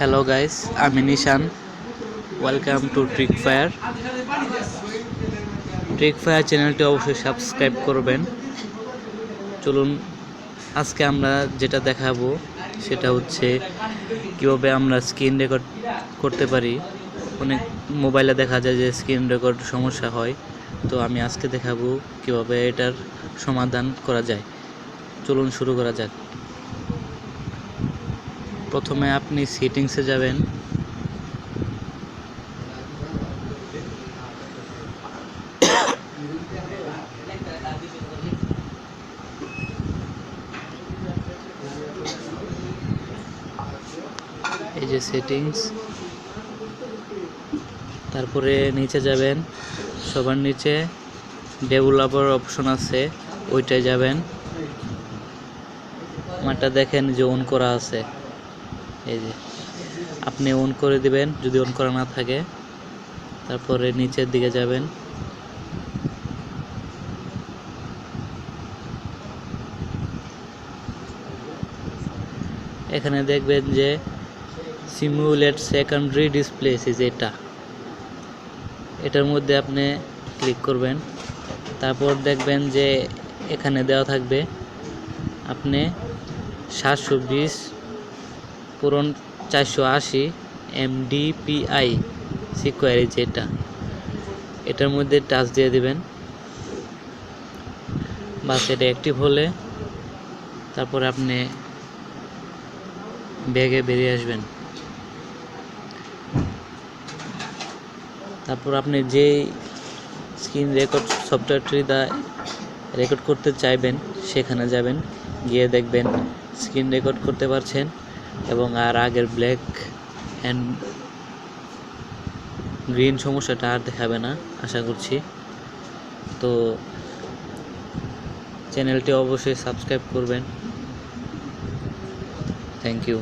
Hello guys, আমি নিশান। Welcome to ট্রিকফায়ার। ট্রিকফায়ার চ্যানেলটি অবশ্যই সাবস্ক্রাইব করবেন। চলুন, আজকে আমরা যেটা দেখাবো সেটা হচ্ছে কীভাবে আমরা স্ক্রিন রেকর্ড করতে পারি। অনেক মোবাইলে দেখা যায় যে স্ক্রিন রেকর্ড সমস্যা হয়, তো আমি আজকে দেখাবো কীভাবে এটার সমাধান করা যায়। চলুন শুরু করা যাক। প্রথমে আপনি সেটিংসে যাবেন। এই যে সেটিংস, তারপরে নিচে যাবেন, সবার নিচে ডেভেলপার অপশন আছে, ওইটায় যাবেন। আমারটা দেখেন যে অন করা আছে, এই যে আপনি অন করে দিবেন যদি অন করা না থাকে। তারপরে নিচের দিকে যাবেন, এখানে দেখবেন যে সিমুলেট সেকেন্ডারি ডিসপ্লে, এটার মধ্যে আপনি ক্লিক করবেন। তারপর দেখবেন যে এখানে দেওয়া থাকবে আপনি 720 পূরণ 480 MDPI সিকোয়ার, এটার মধ্যে টাচ দিয়ে দিবেন। বাস এটা অ্যাক্টিভ হলে তারপরে আপনি ব্যাগে বেরিয়ে আসবেন। তারপর আপনি যেই স্ক্রিন রেকর্ড সফটওয়্যারটি দ্বারা রেকর্ড করতে চাইবেন সেখানে যাবেন, গিয়ে দেখবেন স্ক্রিন রেকর্ড করতে পারছেন এবং আর আগের ব্ল্যাক অ্যান্ড গ্রিন সমস্যাটা আর দেখাবে না আশা করছি। তো চ্যানেলটি অবশ্যই সাবস্ক্রাইব করবেন। Thank you.